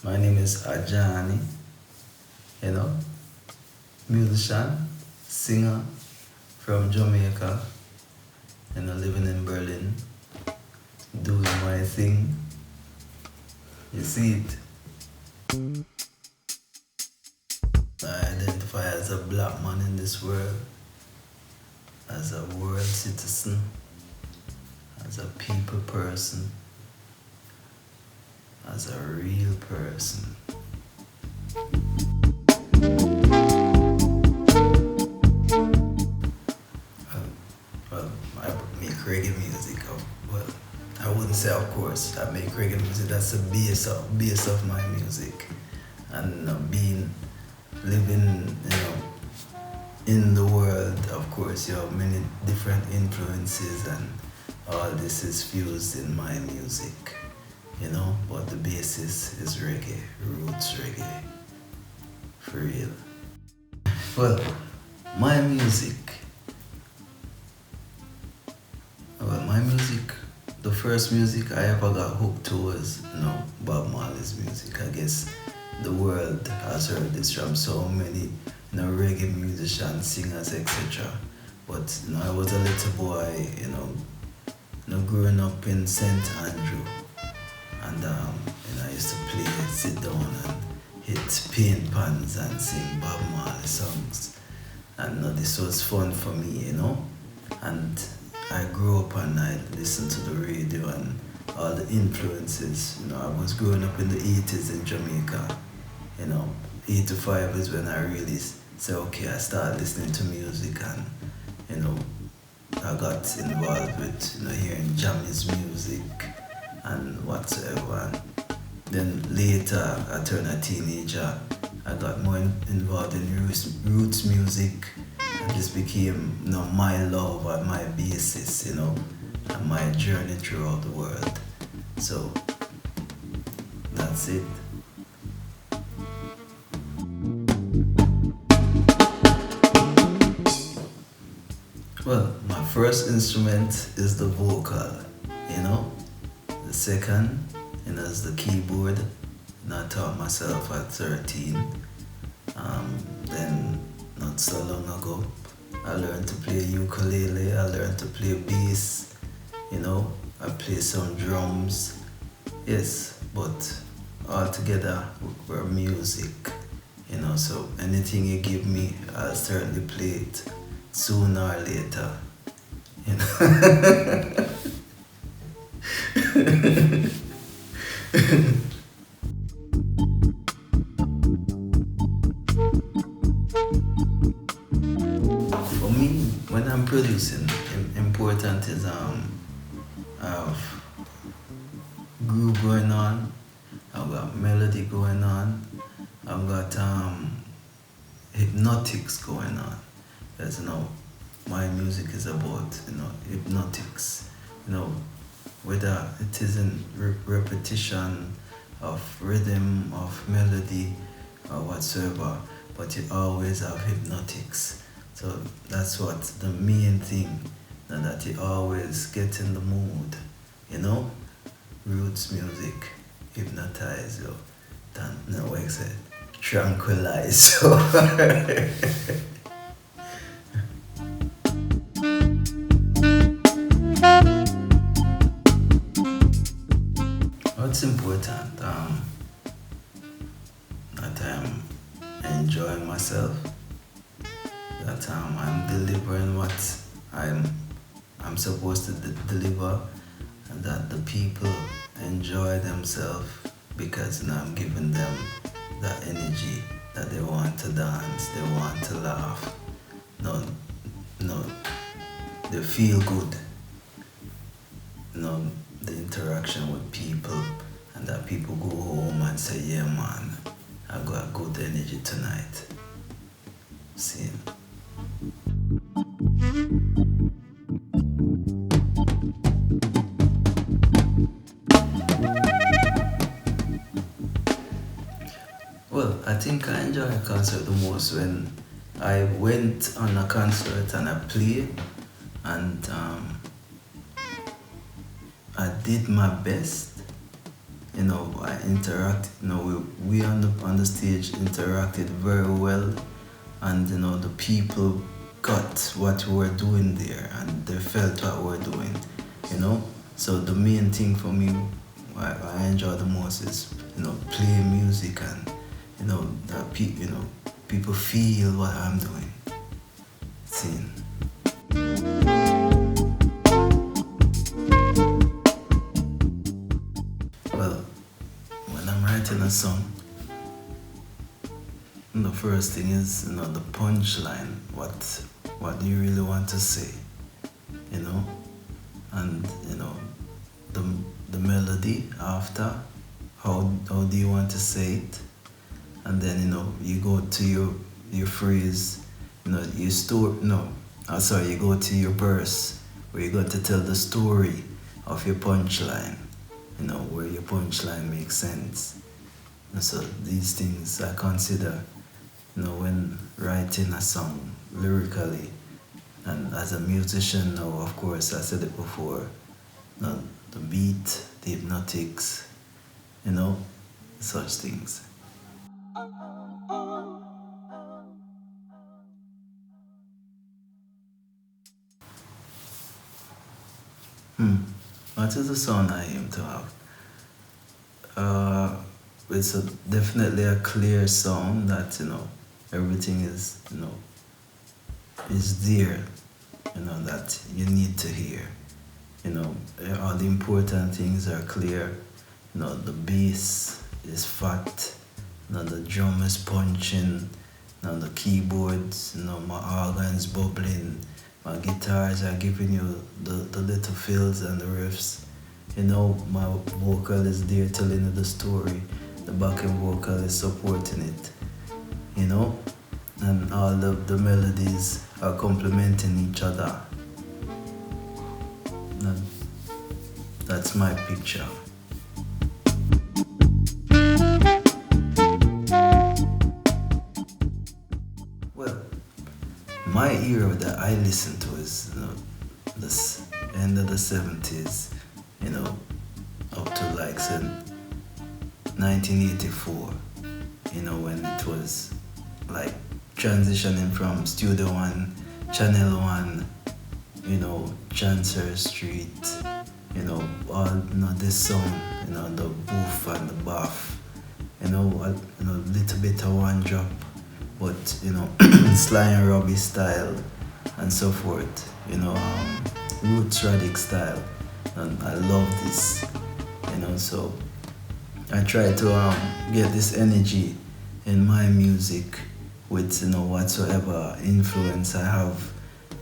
My name is Ajani, you know, musician, singer from Jamaica, living in Berlin, doing my thing. You see it. I identify as a black man in this world, as a world citizen, as a people person, as a real person. Well, I make reggae music. Well, I wouldn't say, of course, I make reggae music. That's the base of my music, and being living, in the world. Of course, you have many different influences, and all this is fused in my music. But the basis is reggae, roots reggae, for real. Well, my music. My music, the first music I ever got hooked to was, Bob Marley's music. I guess the world has heard this from so many, reggae musicians, singers, etc. But, I was a little boy, growing up in St. Andrew. And, I used to play, sit down and hit paint pans and sing Bob Marley songs. And this was fun for me, And I grew up and I listened to the radio and all the influences. I was growing up in the 80s in Jamaica. 85 is when I really said, okay, I started listening to music, and, I got involved with, hearing Jammy's music and whatsoever. And then later, I turned a teenager, I got more involved in roots music. And this became, my love and my basis, and my journey throughout the world. So, that's it. Well, my first instrument is the vocal, The second, is the keyboard. And I taught myself at 13. Then, not so long ago, I learned to play ukulele, I learned to play bass, I play some drums. Yes, but altogether we're music, so anything you give me, I'll certainly play it sooner or later. For me, when I'm producing, important is have groove going on, I've got melody going on, I've got hypnotics going on. Because my music is about hypnotics. Whether it is in repetition of rhythm, of melody, or whatsoever, but you always have hypnotics. So that's what the main thing, that you always get in the mood. Roots music hypnotize you, like I said, tranquilize you. What's important? That I'm enjoying myself, that I'm delivering what I'm supposed to deliver, and that the people enjoy themselves because I'm giving them that energy that they want to dance, they want to laugh. No, they feel good. The interaction with people, and that people go home and say, yeah man, I got a good energy tonight. See? Well, I think I enjoy a concert the most when I went on a concert and I played, and I did my best, I interact, we on the stage interacted very well, and the people got what we were doing there, and they felt what we were doing, you know. So the main thing for me, I enjoy the most is playing music, and that people feel what I'm doing. Seeing. Well, when I'm writing a song, the first thing is the punchline. What do you really want to say? You know, and the the melody after. How do you want to say it? And then you go to your phrase. You store no. Sorry, you go to your verse where you got to tell the story of your punchline. Where your punchline makes sense. And so these things I consider, when writing a song lyrically, and as a musician now, of course, I said it before, the beat, the hypnotics, such things. What is the sound I aim to have? Uh, it's definitely a clear sound that everything is there, that you need to hear. All the important things are clear. The bass is fat. The drum is punching. The keyboards, my organs bubbling. My guitars are giving you the little fills and the riffs. My vocal is there telling you the story. The backing vocal is supporting it. And all the melodies are complementing each other. And that's my picture. Well, my era that I listen to is this end of the 70s, up to like say 1984, when it was like transitioning from Studio One, Channel One, Chancery Street, all this sound, the boof and the buff, little bit of one drop, but Sly and Robbie style and so forth, Roots Radic style, and I love this, so I try to get this energy in my music with whatsoever influence I have.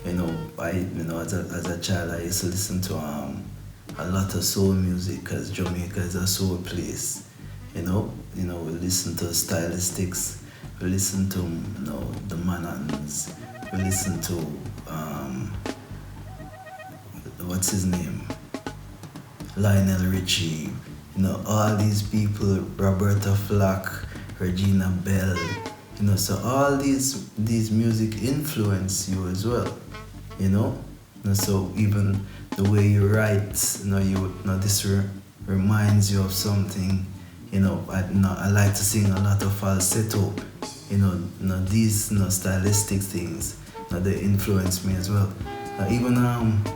As a child I used to listen to a lot of soul music, because Jamaica is a soul place. We listen to stylistics, we listen to the Manans, we listen to what's his name, Lionel Richie, all these people, Roberta Flack, Regina Bell, so all these music influence you as well, And so even the way you write, this reminds you of something, I like to sing a lot of falsetto, these stylistic things, they influence me as well. Even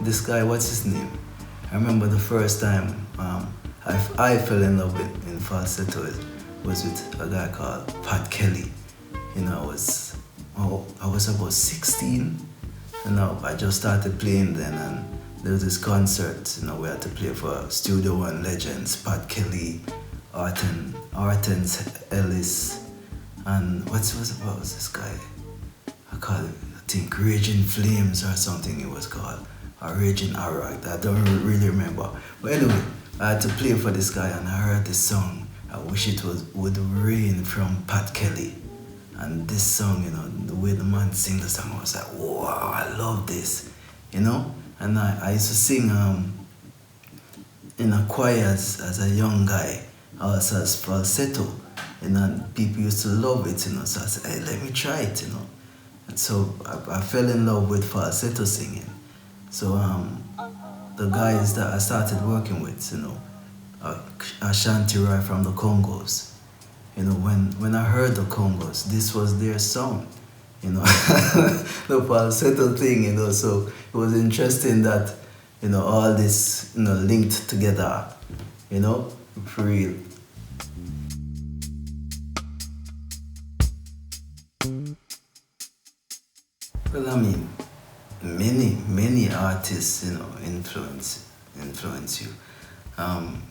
this guy, what's his name? I remember the first time I fell in love with in falsetto was with a guy called Pat Kelly. I was about 16, and I just started playing then, and there was this concert, we had to play for Studio One legends, Pat Kelly, Artens Ellis, and what was this guy? I think Raging Flames or something it was called, or Raging Arag, I don't really remember. But anyway, I had to play for this guy, and I heard this song, I Wish It Would Rain, from Pat Kelly. And this song, the way the man sing the song, I was like, wow, I love this, And I used to sing in a choir as a young guy, also as falsetto, and people used to love it, So I said, hey, let me try it, And so I fell in love with falsetto singing. So the guys that I started working with, uh, Ashanti Roy from the Congos. When I heard the Congos, this was their song. The falsetto thing. So it was interesting that all this linked together. For real. Well, I mean, many artists influence you. Um,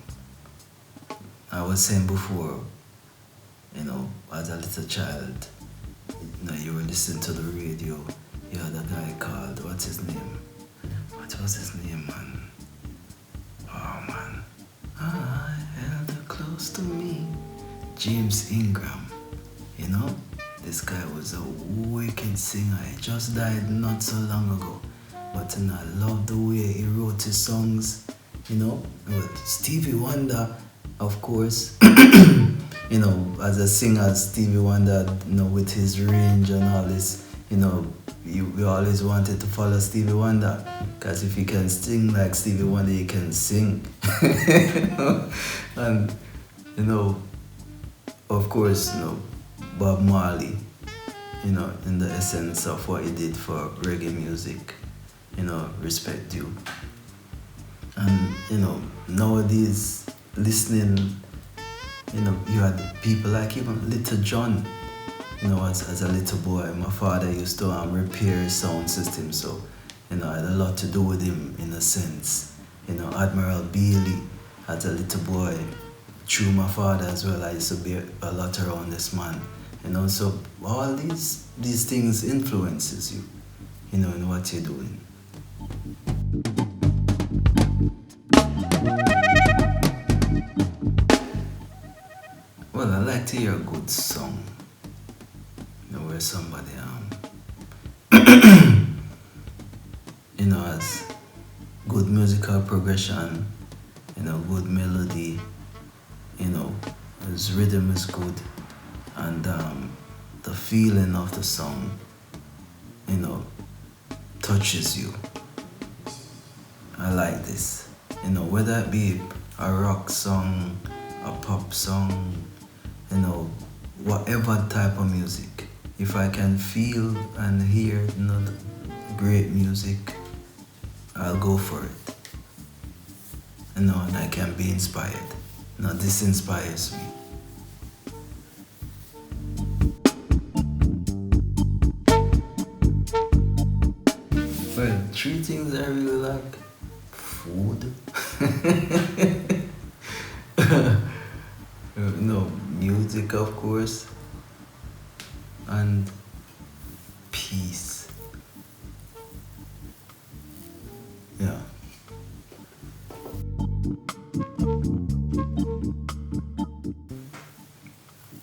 I was saying before, as a little child, you were listening to the radio. You had a guy called, what's his name? What was his name, man? Oh, man. I held her close to me. James Ingram. This guy was a wicked singer. He just died not so long ago. But I love the way he wrote his songs. With Stevie Wonder, of course. As a singer, Stevie Wonder, with his range and all this, we always wanted to follow Stevie Wonder. Because if you can sing like Stevie Wonder, you can sing. And, of course, Bob Marley, in the essence of what he did for reggae music, respect you. And, nowadays, listening, you had people like even Little John, as a little boy. My father used to repair his sound system, so, I had a lot to do with him in a sense. Admiral Bailey, as a little boy, through my father as well, I used to be a lot around this man. So all these things influences you, in what you're doing. Well, I like to hear a good song, where somebody has good musical progression, good melody, his rhythm is good, and the feeling of the song, touches you. I like this, whether it be a rock song, a pop song, whatever type of music. If I can feel and hear, the great music, I'll go for it. And I can be inspired. This inspires me. Well, three things I really like. Food. Music, of course. And peace. Yeah.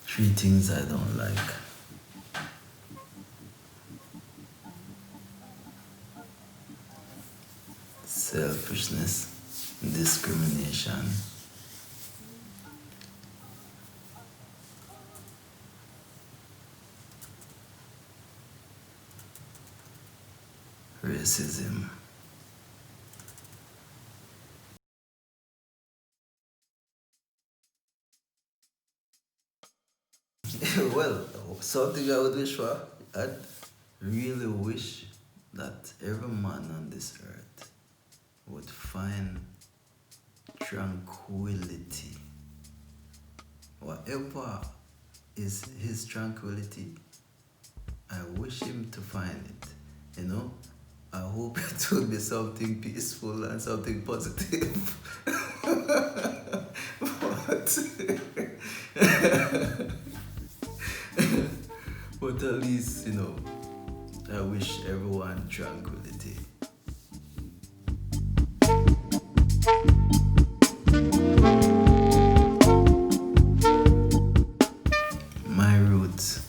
Three things I don't like. Selfishness, discrimination, racism. Well, something I would wish for, I'd really wish that every man on this earth would find tranquility. Whatever is his tranquility, I wish him to find it. I hope it will be something peaceful and something positive. but, but at least, I wish everyone tranquility. My roots.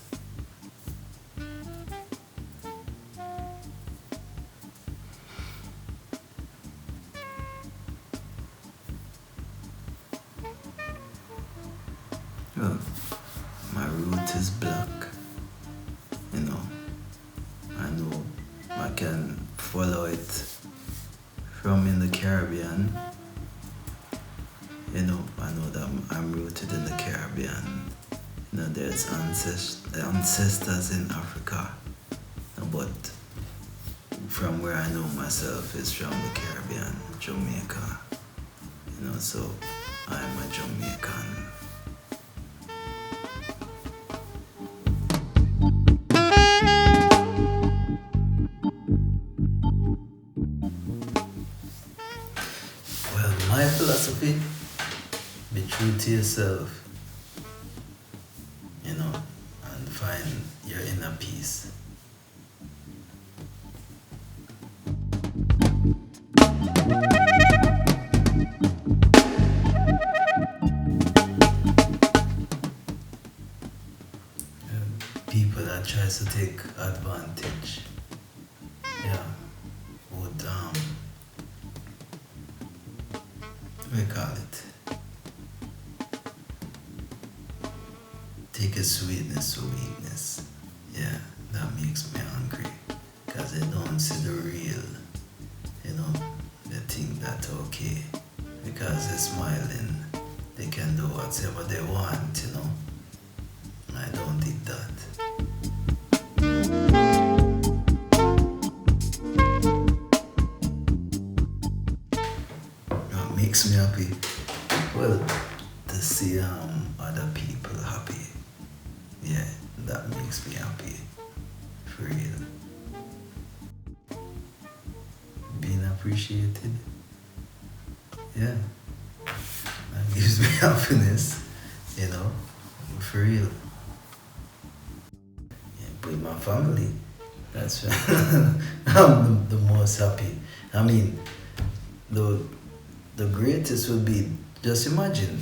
Well, my root is black. I know I can follow it from in the Caribbean, I know that I'm rooted in the Caribbean. There's ancestors in Africa, but from where I know myself is from the Caribbean, Jamaica. So I'm a Jamaican. Well, my philosophy: be true to yourself, and find your inner peace. People that tries to take advantage, yeah, would we call it, take a sweetness to weakness. Yeah, that makes me angry, cause they don't see the real. They think that okay, because they're smiling, they can do whatever they want. I don't think that. What makes me happy? Well, to see other people happy. Yeah, that makes me happy. For real. Being appreciated. Yeah. That gives me happiness, for real. Yeah, with my family. That's I'm the most happy. I mean, the the greatest would be, just imagine,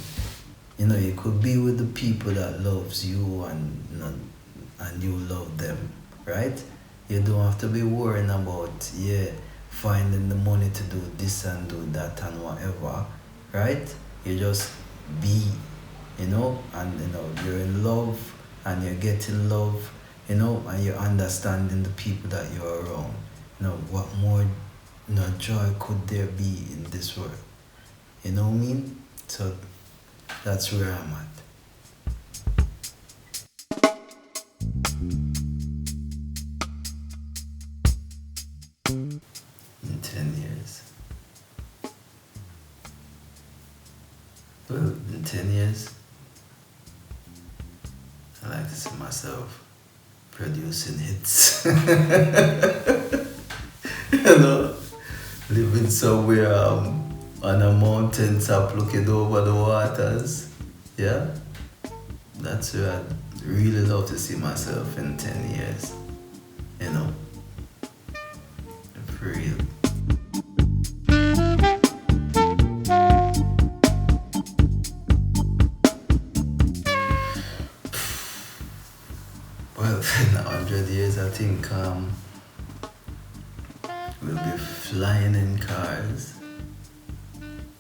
you could be with the people that loves you, and you love them, right? You don't have to be worrying about, yeah, finding the money to do this and do that and whatever, right? You just be, and you're in love, and you're getting love, and you're understanding the people that you're around. What more, joy could there be in this world? You know what I mean? So that's where I'm at. In 10 years. Well, in 10 years, I like to see myself producing hits. Living somewhere on a mountain top looking over the waters. Yeah, that's where I'd really love to see myself in 10 years. You know, for real. Well, in 100 years, I think we'll be flying in cars,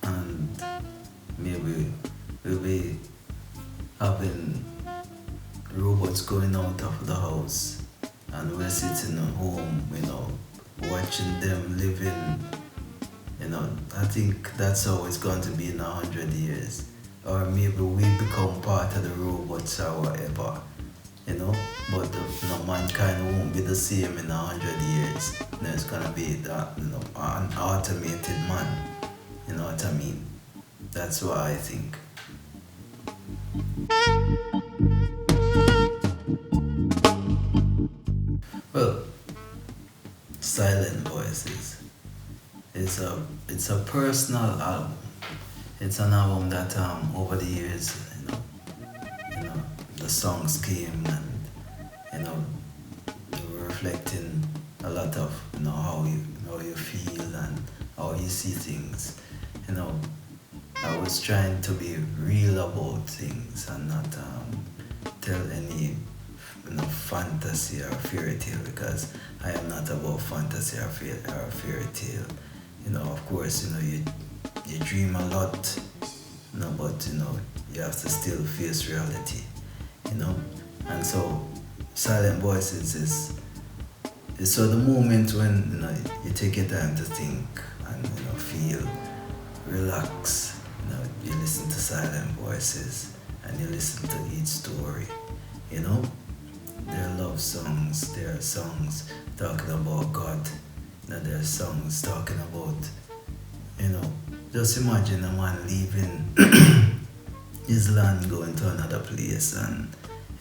and maybe we'll be having robots going out of the house, and we're sitting at home, watching them living. I think that's how it's going to be in 100 years. Or maybe we become part of the robots or whatever. But mankind won't be the same in 100 years. It's gonna be that, an automated man. You know what I mean? That's what I think. Well, Silent Voices. It's a personal album. It's an album that over the years, the songs came, and they were reflecting a lot of how you feel and how you see things. I was trying to be real about things and not tell any fantasy or fairy tale, because I am not about fantasy or fairy tale. Of course, you dream a lot, but you have to still face reality. And so Silent Voices is so the moment when you take your time to think and feel, relax. You listen silent voices and you listen to each story. You know, there are love songs, there are songs talking about God, and there are songs talking about, you know, just imagine a man leaving his land going to another place and,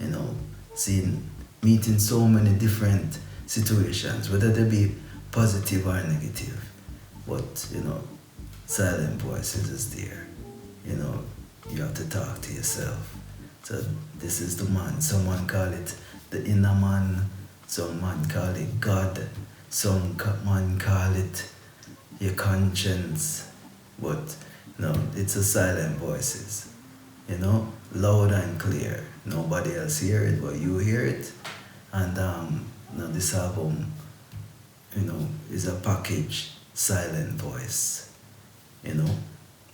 you know, seeing, meeting so many different situations, whether they be positive or negative. But, you know, silent voices is there. You know, you have to talk to yourself. So this is the man. Someone call it the inner man. Some man call it God. Some man call it your conscience. But no, it's a silent voices. You know, loud and clear. Nobody else hear it, but you hear it. And now this album, you know, is a package silent voice. You know,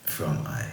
from I.